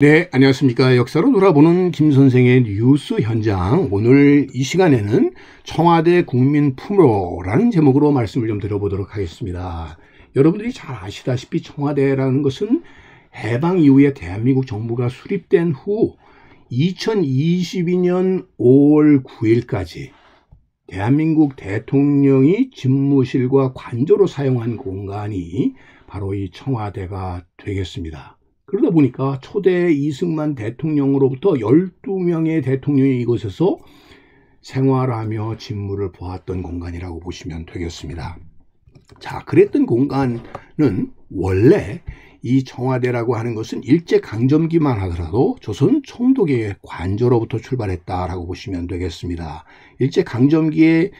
네, 안녕하십니까. 역사로 돌아보는 김 선생의 뉴스 현장. 오늘 이 시간에는 청와대 국민 품으로라는 제목으로 말씀을 좀 드려보도록 하겠습니다. 여러분들이 잘 아시다시피 청와대라는 것은 해방 이후에 대한민국 정부가 수립된 후 2022년 5월 9일까지 대한민국 대통령이 집무실과 관저로 사용한 공간이 바로 이 청와대가 되겠습니다. 그러다 보니까 초대 이승만 대통령으로부터 12명의 대통령이 이곳에서 생활하며 직무를 보았던 공간이라고 보시면 되겠습니다. 자, 그랬던 공간은 원래 이 청와대라고 하는 것은 일제강점기만 하더라도 조선 총독의 관저로부터 출발했다라고 보시면 되겠습니다. 일제강점기에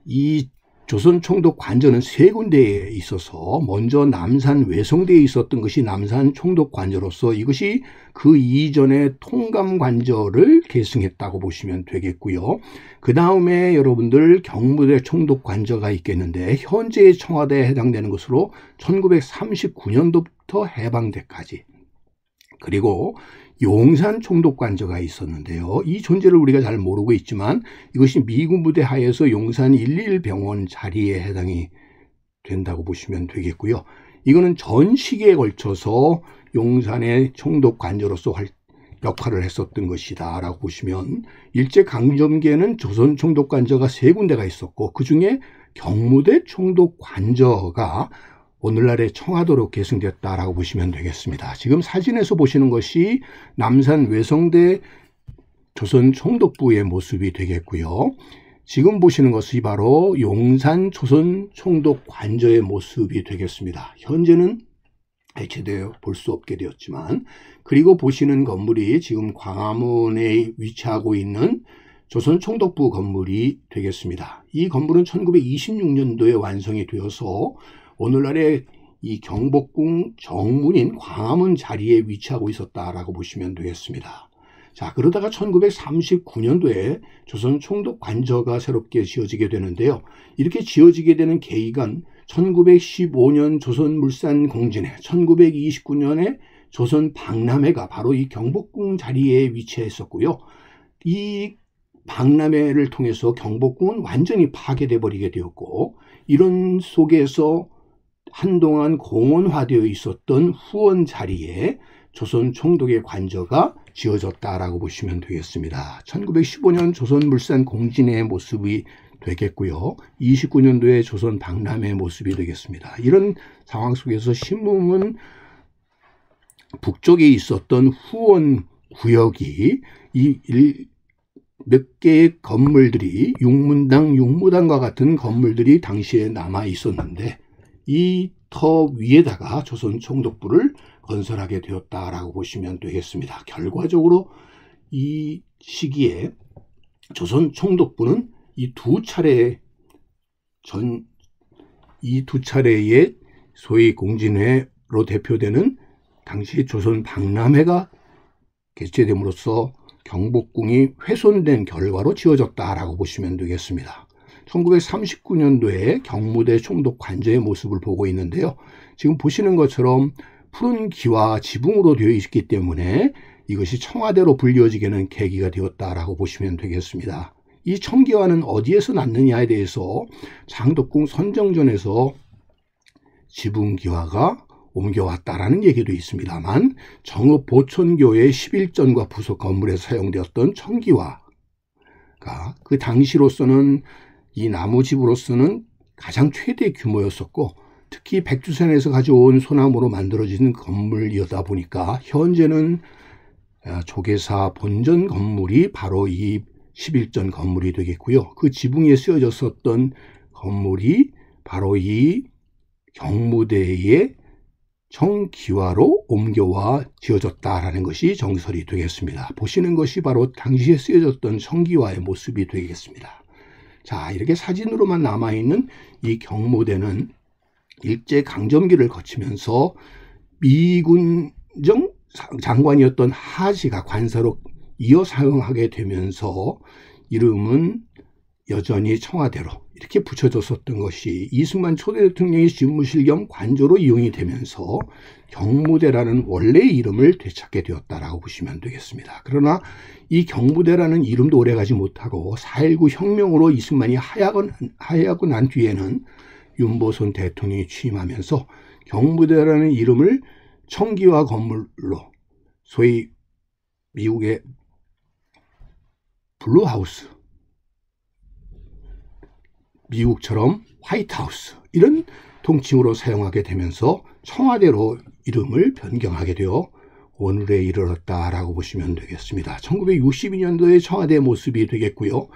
이 조선 총독 관저는 세 군데에 있어서 먼저 남산 외성대에 있었던 것이 남산 총독 관저로서 이것이 그 이전에 통감 관저를 계승했다고 보시면 되겠고요. 그 다음에 여러분들 경무대 총독 관저가 있겠는데 현재의 청와대에 해당되는 것으로 1939년도부터 해방때까지, 그리고 용산 총독 관저가 있었는데요. 이 존재를 우리가 잘 모르고 있지만 이것이 미군 부대 하에서 용산 111병원 자리에 해당이 된다고 보시면 되겠고요. 이거는 전 시기에 걸쳐서 용산의 총독 관저로서 역할을 했었던 것이다 라고 보시면, 일제강점기에는 조선 총독 관저가 세 군데가 있었고 그 중에 경무대 총독 관저가 오늘날의 청와도로 계승됐다라고 보시면 되겠습니다. 지금 사진에서 보시는 것이 남산 외성대 조선 총독부의 모습이 되겠고요. 지금 보시는 것이 바로 용산 조선 총독 관저의 모습이 되겠습니다. 현재는 해체되어 볼 수 없게 되었지만, 그리고 보시는 건물이 지금 광화문에 위치하고 있는 조선 총독부 건물이 되겠습니다. 이 건물은 1926년도에 완성이 되어서 오늘날의 이 경복궁 정문인 광화문 자리에 위치하고 있었다라고 보시면 되겠습니다. 자, 그러다가 1939년도에 조선 총독 관저가 새롭게 지어지게 되는데요. 이렇게 지어지게 되는 계기가 1915년 조선물산 공진회, 1929년에 조선 박람회가 바로 이 경복궁 자리에 위치했었고요. 이 박람회를 통해서 경복궁은 완전히 파괴돼 버리게 되었고, 이런 속에서 한동안 공원화되어 있었던 후원 자리에 조선 총독의 관저가 지어졌다라고 보시면 되겠습니다. 1915년 조선물산 공진회의 모습이 되겠고요. 29년도에 조선 박람회 모습이 되겠습니다. 이런 상황 속에서 신문은 북쪽에 있었던 후원 구역이 몇 개의 건물들이 용문당, 용무당과 같은 건물들이 당시에 남아 있었는데 이 터 위에다가 조선 총독부를 건설하게 되었다라고 보시면 되겠습니다. 결과적으로 이 시기에 조선 총독부는 이 두 차례의 소위 공진회로 대표되는 당시 조선 박람회가 개최됨으로써 경복궁이 훼손된 결과로 지어졌다라고 보시면 되겠습니다. 1939년도에 경무대 총독 관저의 모습을 보고 있는데요. 지금 보시는 것처럼 푸른 기와 지붕으로 되어 있기 때문에 이것이 청와대로 불리워지게는 계기가 되었다라고 보시면 되겠습니다. 이 청기와는 어디에서 났느냐에 대해서 장덕궁 선정전에서 지붕기와가 옮겨왔다라는 얘기도 있습니다만, 정읍 보천교의 11전과 부속 건물에서 사용되었던 청기와가 그 당시로서는 이 나무집으로서는 가장 최대 규모였었고, 특히 백두산에서 가져온 소나무로 만들어진 건물이다 보니까 현재는 조계사 본전 건물이 바로 이 11전 건물이 되겠고요. 그 지붕에 쓰여졌었던 건물이 바로 이 경무대의 청기와로 옮겨와 지어졌다라는 것이 정설이 되겠습니다. 보시는 것이 바로 당시에 쓰여졌던 청기와의 모습이 되겠습니다. 자, 이렇게 사진으로만 남아있는 이 경무대는 일제강점기를 거치면서 미군정 장관이었던 하지가 관사로 이어 사용하게 되면서 이름은 여전히 청와대로 이렇게 붙여졌었던 것이 이승만 초대 대통령의 집무실 겸 관저로 이용이 되면서 경무대라는 원래의 이름을 되찾게 되었다라고 보시면 되겠습니다. 그러나 이 경무대라는 이름도 오래가지 못하고 4.19 혁명으로 이승만이 하야하고 난 뒤에는 윤보선 대통령이 취임하면서 경무대라는 이름을 청기화 건물로 소위 미국의 블루하우스, 미국처럼 화이트하우스 이런 통칭으로 사용하게 되면서 청와대로 이름을 변경하게 되어 오늘에 이르렀다라고 보시면 되겠습니다. 1962년도의 청와대의 모습이 되겠고요.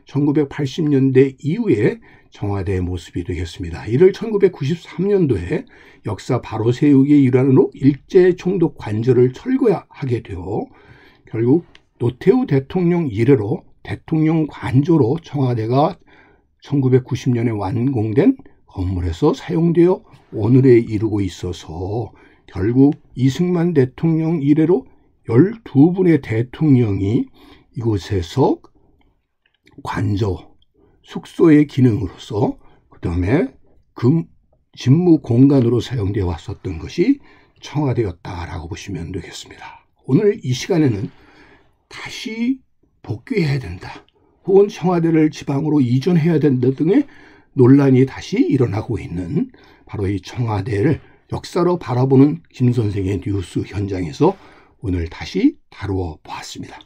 1980년대 이후에 청와대의 모습이 되겠습니다. 이를 1993년도에 역사 바로 세우기의 일환으로 일제 총독 관저를 철거하게 되어 결국 노태우 대통령 이래로 대통령 관저로 청와대가 1990년에 완공된 건물에서 사용되어 오늘에 이르고 있어서 결국 이승만 대통령 이래로 12분의 대통령이 이곳에서 관저, 숙소의 기능으로서 그 다음에 집무 공간으로 사용되어 왔었던 것이 청와대였다라고 보시면 되겠습니다. 오늘 이 시간에는 다시 복귀해야 된다, 혹은 청와대를 지방으로 이전해야 된다 등의 논란이 다시 일어나고 있는 바로 이 청와대를 역사로 바라보는 김 선생의 뉴스 현장에서 오늘 다시 다루어 보았습니다.